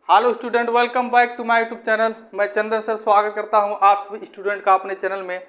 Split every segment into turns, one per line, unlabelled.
Hello student, welcome back to my YouTube channel. मैं Chandan sir स्वागत करता हूं आप सभी स्टूडेंट का अपने चैनल में।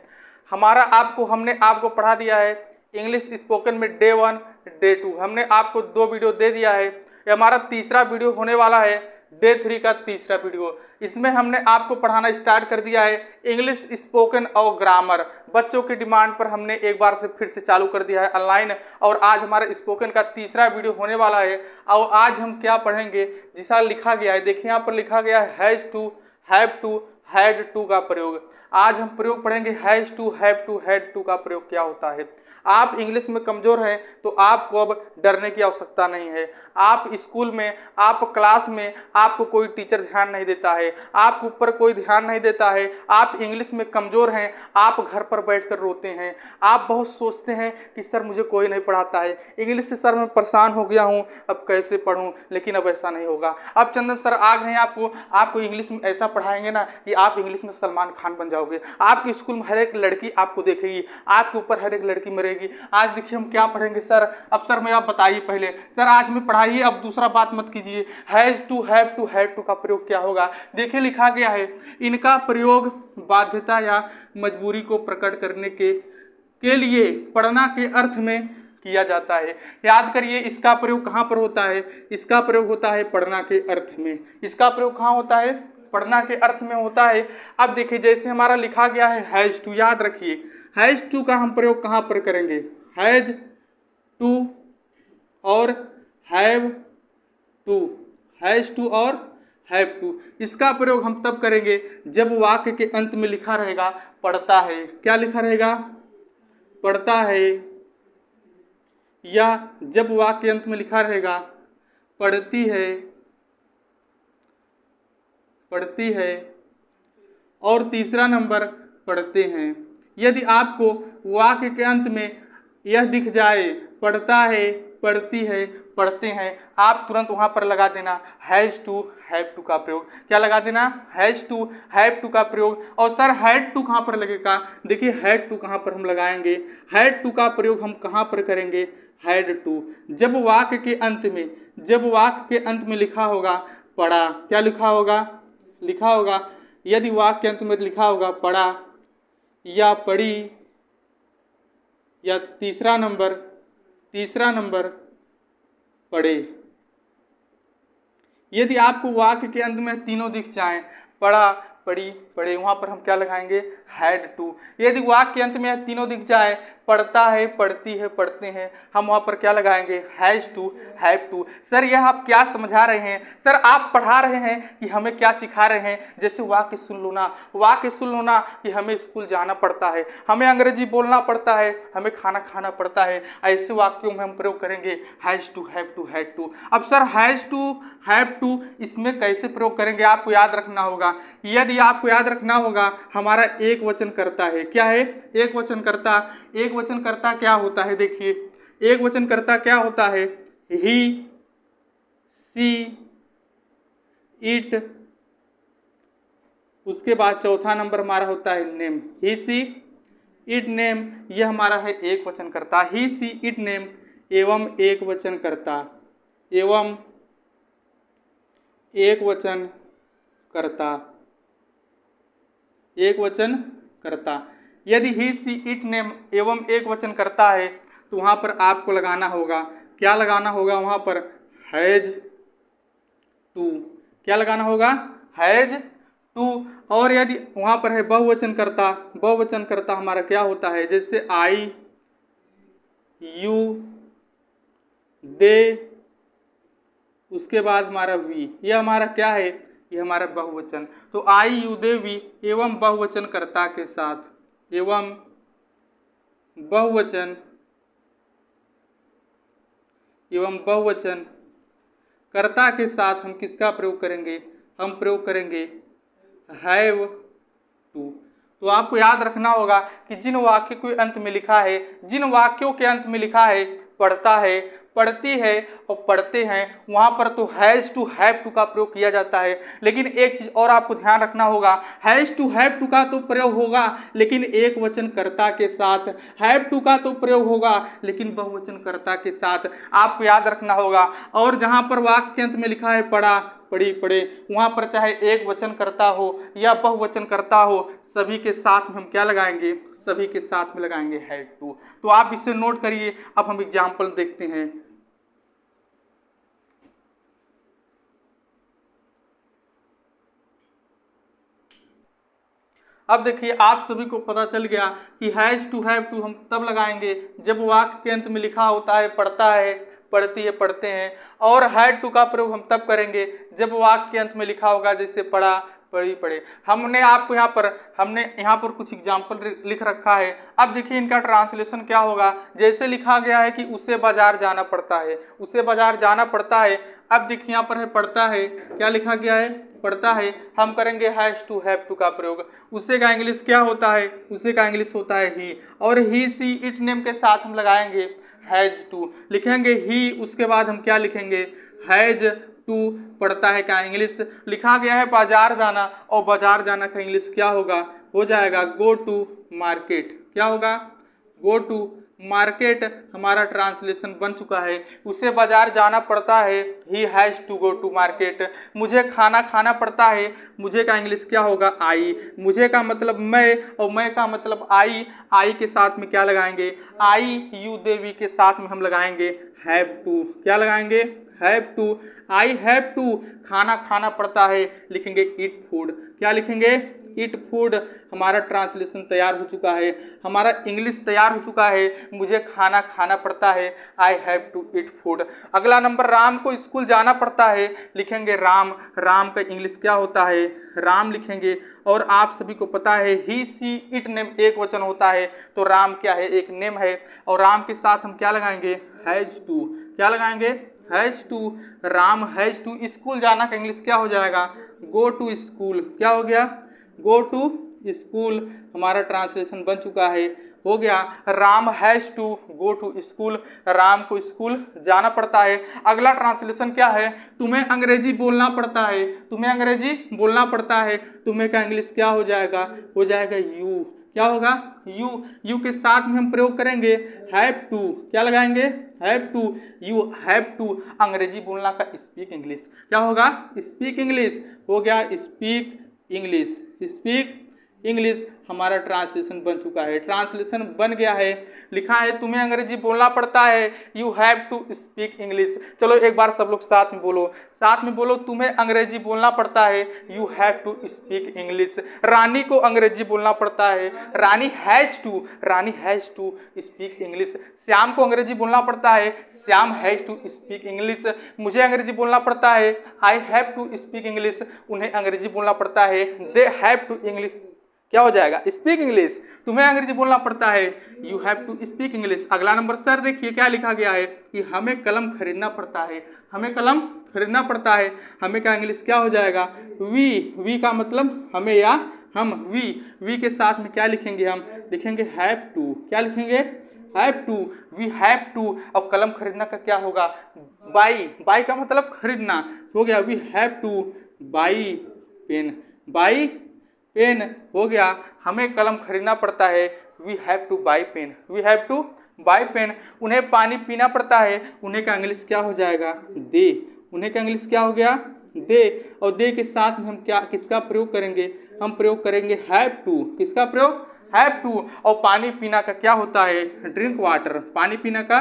हमने आपको पढ़ा दिया है इंग्लिश स्पोकन में डे 1 डे 2। हमने आपको 2 वीडियो दे दिया है। ये हमारा तीसरा वीडियो होने वाला है, डे 3 का तीसरा वीडियो। इसमें हमने आपको पढ़ाना स्टार्ट कर दिया है इंग्लिश स्पोकन और ग्रामर। बच्चों की डिमांड पर हमने एक बार से फिर से चालू कर दिया है ऑनलाइन, और आज हमारे स्पोकन का तीसरा वीडियो होने वाला है। और आज हम क्या पढ़ेंगे, जिसा लिखा गया है, देखिए यहाँ पर लिखा गया है has to, have to, had to का प्रयोग। आज हम प्रयोग पढ़ेंगे has to, have to, had to का प्रयोग क्या होता है। आप इंग्लिश में कमज़ोर हैं तो आपको अब डरने की आवश्यकता नहीं है। आप स्कूल में, आप क्लास में, आपको कोई टीचर ध्यान नहीं देता है, आपके ऊपर कोई ध्यान नहीं देता है। आप इंग्लिश में कमज़ोर हैं, आप घर पर बैठकर रोते हैं। आप बहुत सोचते हैं कि सर मुझे कोई नहीं पढ़ाता है, इंग्लिश से सर मैं परेशान हो गया हूँ, अब कैसे पढ़ूँ। लेकिन अब ऐसा नहीं होगा। अब चंदन सर आ गए हैं, आपको इंग्लिश में ऐसा पढ़ाएंगे ना कि आप इंग्लिश में सलमान खान बन जाओगे। आपके स्कूल में हर एक लड़की आपको देखेगी, आपके ऊपर हर एक लड़की मरेगी। आज देखिए हम क्या पढ़ेंगे सर। अब सर मैं आप बताइए पहले, सर आज में पढ़ाइए, अब दूसरा बात मत कीजिए। Has to, have to, had to का प्रयोग क्या होगा। देखिए लिखा गया है, इनका प्रयोग बाध्यता या मजबूरी को प्रकट करने के लिए पढ़ना के अर्थ में किया जाता है। याद करिए, इसका प्रयोग कहाँ पर होता है। इसका प्रयोग होता है पढ़ना के अर्थ में। इसका प्रयोग कहाँ होता है, पढ़ना के अर्थ में होता है। अब देखिए जैसे हमारा लिखा गया है हैज टू, याद रखिए हैज टू का हम प्रयोग कहाँ पर करेंगे। हैज टू और हैव टू, हैज टू और हैव टू, इसका प्रयोग हम तब करेंगे जब वाक्य के अंत में लिखा रहेगा पढ़ता है। क्या लिखा रहेगा, पढ़ता है, या जब वाक्य के अंत में लिखा रहेगा पढ़ती है, पढ़ती है, और तीसरा नंबर पढ़ते हैं। यदि आपको वाक्य के अंत में यह दिख जाए पढ़ता है, पढ़ती है, पढ़ते हैं, आप तुरंत वहां पर लगा देना हैज टू, हैव टू का प्रयोग। क्या लगा देना, हैज टू, हैव टू का प्रयोग। और सर हैड टू कहां पर लगेगा, देखिए हैड टू कहां पर हम लगाएंगे। हैड टू का प्रयोग हम कहां पर करेंगे, हैड टू, जब वाक्य के अंत में, जब वाक्य के अंत में लिखा होगा पढ़ा। क्या लिखा होगा, लिखा होगा, यदि वाक्य के अंत में लिखा होगा पढ़ा या पढ़ी, या तीसरा नंबर पढ़े। यदि आपको वाक्य के अंत में तीनों दिख जाएं, पढ़ा, पढ़ी, पढ़े, वहां पर हम क्या लगाएंगे, हैड टू। यदि वाक्य के अंत में तीनों दिख जाए पढ़ता है, पढ़ती है, पढ़ते हैं, हम वहां पर क्या लगाएंगे, has to, have to. Sir यह आप क्या समझा रहे हैं, सर आप पढ़ा रहे हैं कि हमें क्या सिखा रहे हैं। जैसे वाक्य सुन लो ना, वाक्य सुन लो ना कि हमें स्कूल जाना पड़ता है, हमें अंग्रेजी बोलना पड़ता है, हमें खाना खाना पड़ता है। ऐसे वाक्यों में हम प्रयोग करेंगे has to, have to, had to. अब sir has to, have to इसमें कैसे प्रयोग करेंगे, आपको याद रखना होगा। यदि आपको याद रखना होगा, हमारा एक वचन करता है। क्या है, एक वचन करता। एक वचन करता क्या होता है, देखिए एक वचन करता क्या होता है, ही, सी, इट, उसके बाद चौथा नंबर हमारा होता है name. He, she, it, name, यह हमारा है एक वचन करता। ही, सी, इट, नेम एवं एक वचन करता, एवं एक वचन करता, एक वचन करता। यदि ही, सी, इट, नेम एवं एक वचन करता है तो वहाँ पर आपको लगाना होगा, क्या लगाना होगा, वहाँ पर हैज टू। क्या लगाना होगा, हैज टू। और यदि वहाँ पर है बहुवचन करता, बहुवचन करता हमारा क्या होता है, जैसे आई, यू, दे, उसके बाद हमारा वी, यह हमारा क्या है, ये हमारा बहुवचन। तो आई, यू, दे, वी एवं बहुवचन कर्ता के साथ, एवं बहुवचन, एवं बहुवचन कर्ता के साथ हम किसका प्रयोग करेंगे, हम प्रयोग करेंगे हैव टू। तो आपको याद रखना होगा कि जिन वाक्यों के अंत में लिखा है, जिन वाक्यों के अंत में लिखा है पढ़ता है, पढ़ती है और पढ़ते हैं, वहाँ पर तो हैज़ टू, हैव टू का प्रयोग किया जाता है। लेकिन एक चीज़ और आपको ध्यान रखना होगा, हैज़ टू, हैव टू का तो प्रयोग होगा लेकिन एक वचन कर्ता के साथ, हैव टू का तो प्रयोग होगा लेकिन बहुवचन कर्ता के साथ, आपको याद रखना होगा। और जहाँ पर वाक्य के अंत में लिखा है पढ़ा, पढ़ी पढ़े। वहाँ पर चाहे एक वचन करता हो या बहुवचन करता हो, सभी के साथ में हम क्या लगाएंगे, सभी के साथ में लगाएंगे हैड टू। तो आप इसे नोट करिए। अब हम एग्जाम्पल देखते हैं। अब देखिए, आप सभी को पता चल गया कि हैज टू हैव टू हम तब लगाएंगे जब वाक्य के अंत में लिखा होता है पढ़ता है, पढ़ती है, पढ़ते हैं। और हैड टू का प्रयोग हम तब करेंगे जब वाक्य के अंत में लिखा होगा जैसे पढ़ा, पढ़ी, पढ़े। हमने आपको यहाँ पर कुछ एग्जाम्पल लिख रखा है। अब देखिए इनका ट्रांसलेशन क्या होगा। जैसे लिखा गया है कि उसे बाजार जाना पड़ता है, उसे बाजार जाना पड़ता है। अब देखिए यहाँ पर है पढ़ता है, क्या लिखा गया है, पढ़ता है। हम करेंगे हैज टू हैव टू का प्रयोग। उसे का इंग्लिश क्या होता है, उसे का इंग्लिश होता है ही। और ही, सी, इट नेम के साथ हम लगाएंगे हैज टू, लिखेंगे ही। उसके बाद हम क्या लिखेंगे, हैज टू। पढ़ता है का इंग्लिश लिखा गया है बाजार जाना, और बाजार जाना का इंग्लिश क्या होगा, हो जाएगा गो टू मार्केट। क्या होगा, गो टू मार्केट। हमारा ट्रांसलेशन बन चुका है। उसे बाजार जाना पड़ता है, he has to go to market. मुझे खाना खाना पड़ता है, मुझे का इंग्लिश क्या होगा, आई। मुझे का मतलब मैं, और मैं का मतलब आई। आई के साथ में क्या लगाएंगे, आई, यू, दे, वी के साथ में हम लगाएंगे हैव टू। क्या लगाएंगे, have to. I have to खाना खाना पड़ता है, लिखेंगे ईट फूड। क्या लिखेंगे, ईट फूड। हमारा ट्रांसलेशन तैयार हो चुका है, हमारा इंग्लिश तैयार हो चुका है। मुझे खाना खाना पड़ता है, I have to eat food. अगला नंबर, राम को स्कूल जाना पड़ता है, लिखेंगे राम। राम का इंग्लिश क्या होता है, राम लिखेंगे। और आप सभी को पता है ही, सी, इट नेम एक वचन होता है, तो राम क्या है, एक नेम है। और राम के साथ हम क्या लगाएंगे, हैज टू। क्या लगाएंगे, has to. Ram has to school जाना का इंग्लिश क्या हो जाएगा, गो टू स्कूल। क्या हो गया, गो टू स्कूल। हमारा ट्रांसलेशन बन चुका है, हो गया Ram has to go to school. Ram को स्कूल जाना पड़ता है। अगला ट्रांसलेशन क्या है, तुम्हें अंग्रेजी बोलना पड़ता है, तुम्हें अंग्रेजी बोलना पड़ता है। तुम्हें का इंग्लिश क्या हो जाएगा, हो जाएगा यू। क्या होगा, यू। यू के साथ में हम प्रयोग करेंगे हैव टू। क्या लगाएंगे, have to. You have to अंग्रेजी बोलना का स्पीक इंग्लिश। क्या होगा, स्पीक इंग्लिश। हो गया स्पीक इंग्लिश, स्पीक इंग्लिश। हमारा ट्रांसलेशन बन चुका है, ट्रांसलेशन बन गया है। लिखा है तुम्हें अंग्रेजी बोलना पड़ता है, you have to speak English. चलो एक बार सब लोग साथ में बोलो, साथ में बोलो, तुम्हें अंग्रेजी बोलना पड़ता है, you have to speak English. Rani को अंग्रेजी बोलना पड़ता है, Rani has to, Rani has to speak English. Shyam को अंग्रेजी बोलना पड़ता है, Shyam has to speak English. मुझे अंग्रेजी बोलना पड़ता है, I have to speak English. उन्हें अंग्रेजी बोलना पड़ता है, दे हैव टू इंग्लिश। क्या हो जाएगा, स्पीक इंग्लिश। तुम्हें अंग्रेजी बोलना पड़ता है, you have to speak English. अगला नंबर सर देखिए क्या लिखा गया है कि हमें कलम खरीदना पड़ता है, हमें कलम खरीदना पड़ता है। हमें का इंग्लिश क्या हो जाएगा, वी। वी का मतलब हमें या हम, वी। वी के साथ में क्या लिखेंगे, हम लिखेंगे हैव टू। क्या लिखेंगे, have to. We have to. अब कलम खरीदना का क्या होगा, बाई। बाई का मतलब खरीदना, हो गया we have to buy pen. Buy pen हो गया, हमें कलम खरीदना पड़ता है, we have to buy pen, we have to buy pen. उन्हें पानी पीना पड़ता है, उन्हें का इंग्लिश क्या हो जाएगा, दे। उन्हें का इंग्लिश क्या हो गया, दे। और दे के साथ में हम क्या, किसका प्रयोग करेंगे, हम प्रयोग करेंगे हैव टू। किसका प्रयोग, हैव टू। और पानी पीना का क्या होता है, ड्रिंक वाटर। पानी पीना का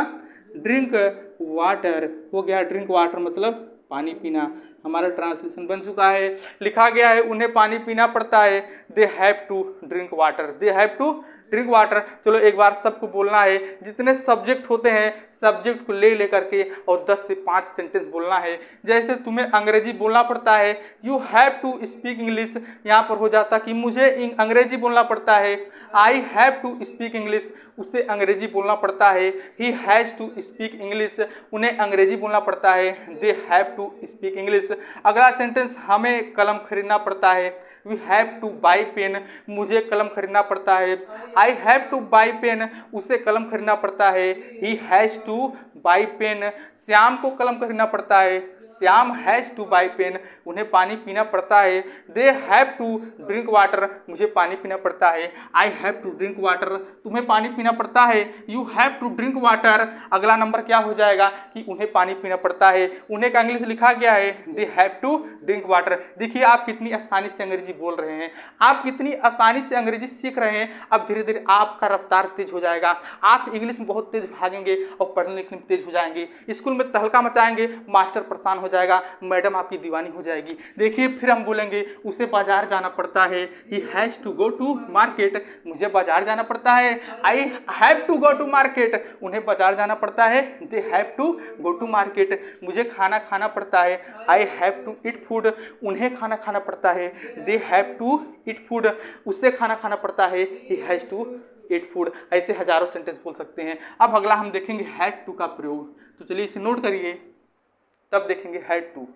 ड्रिंक वाटर हो गया, ड्रिंक वाटर मतलब पानी पीना। हमारा ट्रांसलेशन बन चुका है। लिखा गया है उन्हें पानी पीना पड़ता है, they have to drink water, they have to drink water. चलो एक बार सबको बोलना है, जितने सब्जेक्ट होते हैं सब्जेक्ट को ले लेकर के और 10 से 5 सेंटेंस बोलना है। जैसे तुम्हें अंग्रेजी बोलना पड़ता है, you have to speak English. यहाँ पर हो जाता कि मुझे अंग्रेजी बोलना पड़ता है, I have to speak English. उसे अंग्रेजी बोलना पड़ता है, he has to speak English. उन्हें अंग्रेजी बोलना पड़ता है, they have to speak English. अगला सेंटेंस, हमें कलम खरीदना पड़ता है, we have to buy pen, मुझे कलम खरीदना पड़ता है। I have to buy pen, उसे कलम खरीदना पड़ता है। He has to buy pen, Shyam को कलम खरीदना पड़ता है। Shyam has to buy pen, उन्हें पानी पीना पड़ता है। They have to drink water, मुझे पानी पीना पड़ता है। I have to drink water, तुम्हें पानी पीना पड़ता है। You have to drink water, अगला नंबर क्या हो जाएगा कि उन्हें पानी पीना पड़ता है। उन्हें का इंग्लिश लिखा गया है they have to drink water. देखिए आप कितनी आसानी से अंग्रेजी बोल रहे हैं, आप कितनी आसानी से अंग्रेजी सीख रहे हैं। अब धीरे धीरे आपका रफ्तार तेज हो जाएगा, आप इंग्लिश में बहुत तेज भागेंगे और पढ़ने लिखने में तेज हो जाएंगे। स्कूल में तहलका मचाएंगे, मास्टर परेशान हो जाएगा, मैडम आपकी दीवानी हो जाएगी। देखिए फिर हम बोलेंगे उसे बाजार जाना पड़ता है। He has to go to market, मुझे बाजार जाना पड़ता है। I have to go to market, उन्हें बाजार जाना पड़ता है। They have to go to market, मुझे खाना खाना पड़ता है। I have to eat food, उन्हें खाना खाना पड़ता है। They have to eat food, उससे खाना खाना पड़ता है। He has to eat food. ऐसे हजारों सेंटेंस बोल सकते हैं। अब अगला हम देखेंगे हैड टू का प्रयोग, तो चलिए इसे नोट करिए, तब देखेंगे हैड टू।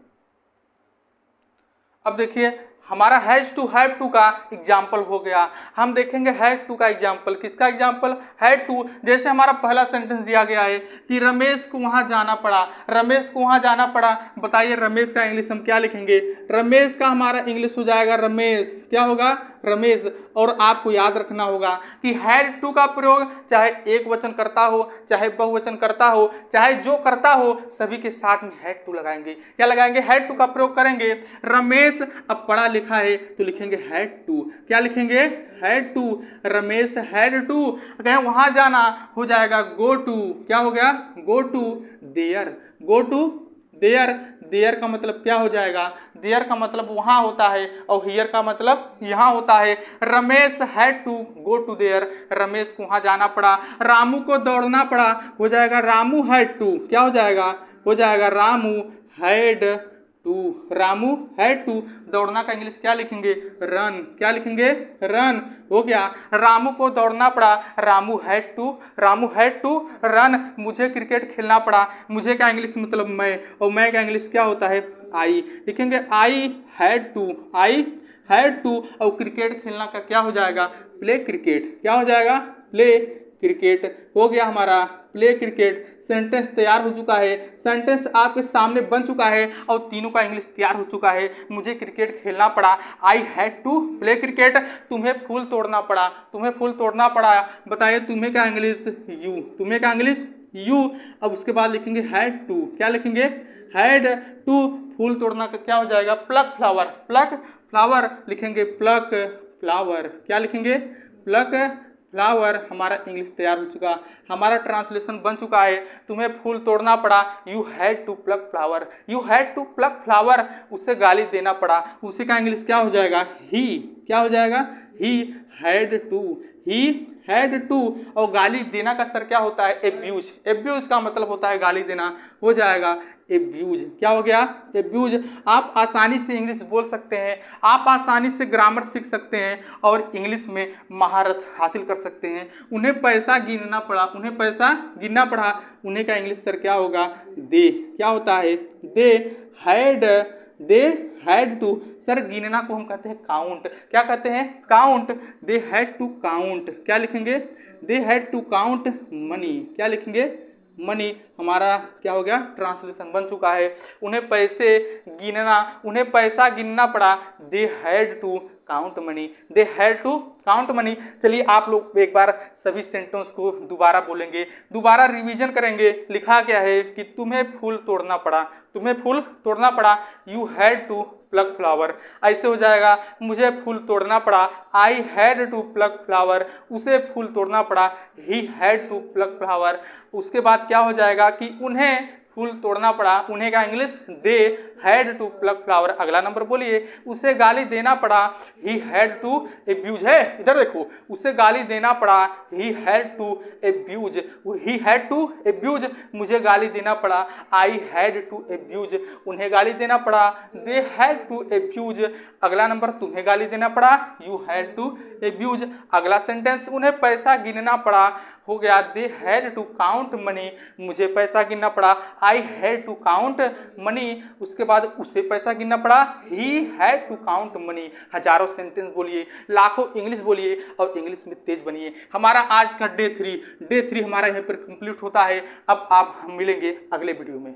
अब देखिए हमारा हैज टू हैव टू का एग्जाम्पल हो गया। हम देखेंगे हैड टू का एग्जाम्पल। किसका एग्जाम्पल? Had to. जैसे हमारा पहला सेंटेंस दिया गया है कि रमेश को वहां जाना पड़ा। रमेश को वहां जाना पड़ा, बताइए रमेश का इंग्लिश हम क्या लिखेंगे? रमेश का हमारा इंग्लिश हो जाएगा रमेश। क्या होगा? रमेश। और आपको याद रखना होगा कि हैड टू का प्रयोग चाहे एक वचन करता हो, चाहे बहुवचन करता हो, चाहे जो करता हो, सभी के साथ में हैड टू लगाएंगे। क्या लगाएंगे? हैड टू का प्रयोग करेंगे। रमेश अब पढ़ा लिखा है तो लिखेंगे हैड टू। क्या लिखेंगे? Had to. Ramesh had to, कहें वहां जाना, हो जाएगा गो टू। क्या हो गया? Go to there. Go to there. There का मतलब क्या हो जाएगा? देयर का मतलब वहां होता है और हियर का मतलब यहाँ होता है। Ramesh had to go to there, Ramesh को वहां जाना पड़ा। रामू को दौड़ना पड़ा, हो जाएगा रामू हैड टू। क्या हो जाएगा? हो जाएगा Ramu had to. Ramu had to. दौड़ना का इंग्लिश क्या लिखेंगे? रन। क्या लिखेंगे? रन। हो गया। रामू को दौड़ना पड़ा, Ramu had to. Ramu had to run. मुझे क्रिकेट खेलना पड़ा, मुझे का इंग्लिश मतलब मैं, और मैं का इंग्लिश क्या होता है? आई। लिखेंगे I had to. I had to. और क्रिकेट खेलना का क्या हो जाएगा? Play cricket. क्या हो जाएगा? Play cricket. हो गया हमारा प्ले क्रिकेट। सेंटेंस तैयार हो चुका है, सेंटेंस आपके सामने बन चुका है और तीनों का इंग्लिश तैयार हो चुका है। मुझे क्रिकेट खेलना पड़ा, I had to play cricket. तुम्हें फूल तोड़ना पड़ा, तुम्हें फूल तोड़ना पड़ा, बताइए तुम्हें का इंग्लिश? यू। तुम्हें का इंग्लिश? यू। अब उसके बाद लिखेंगे हैड टू। क्या लिखेंगे? Had to. फूल तोड़ना का क्या हो जाएगा? Pluck flower. Pluck flower. लिखेंगे प्लक फ्लावर। क्या लिखेंगे? Pluck flower. हमारा इंग्लिश तैयार हो चुका, हमारा ट्रांसलेशन बन चुका है। तुम्हें फूल तोड़ना पड़ा, you had to pluck flower. You had to pluck flower. उसे गाली देना पड़ा, उसी का इंग्लिश क्या हो जाएगा? ही। क्या हो जाएगा? He had to. He had to. और गाली देना का सर क्या होता है? एब्यूज। एब्यूज का मतलब होता है गाली देना, हो जाएगा एब्यूज। क्या हो गया? एब्यूज। आप आसानी से इंग्लिश बोल सकते हैं, आप आसानी से ग्रामर सीख सकते हैं और इंग्लिश में महारत हासिल कर सकते हैं। उन्हें पैसा गिनना पड़ा, उन्हें पैसा गिनना पड़ा, उन्हें का इंग्लिश सर क्या होगा? दे। क्या होता है? They had. They had to. Sir गिनना को हम कहते हैं काउंट। क्या कहते हैं? Count. They had to count. क्या लिखेंगे? They had to count money. क्या लिखेंगे? मनी। हमारा क्या हो गया? ट्रांसलेशन बन चुका है। उन्हें पैसे गिनना, उन्हें पैसा गिनना पड़ा, they had to count money. They had to count money. चलिए आप लोग एक बार सभी सेंटेंस को दोबारा बोलेंगे, दोबारा रिवीजन करेंगे। लिखा क्या है कि तुम्हें फूल तोड़ना पड़ा, तुम्हें फूल तोड़ना पड़ा, you had to pluck flower. ऐसे हो जाएगा, मुझे फूल तोड़ना पड़ा, I had to pluck flower. उसे फूल तोड़ना पड़ा, he had to pluck flower. उसके बाद क्या हो जाएगा कि उन्हें फूल तोड़ना पड़ा, उन्हें का English? They had to pluck flower. अगला नंबर बोलिए। उसे गाली देना पड़ा, ही हैड टू एब्यूज। है इधर देखो, उसे गाली देना पड़ा, he had to abuse. He had to abuse. मुझे गाली देना पड़ा, आई हैड टू एब्यूज। उन्हें गाली देना पड़ा, दे हैड टू एब्यूज। अगला नंबर, तुम्हें गाली देना पड़ा, यू हैड टू एब्यूज। अगला सेंटेंस, उन्हें पैसा गिनना पड़ा, हो गया they had to count money, मुझे पैसा गिनना पड़ा, I had to count money, उसके बाद उसे पैसा गिनना पड़ा, he had to count money. हजारों सेंटेंस बोलिए, लाखों इंग्लिश बोलिए और इंग्लिश में तेज बनिए। हमारा आज का डे 3 हमारा यहाँ पर कंप्लीट होता है। अब आप हम मिलेंगे अगले वीडियो में।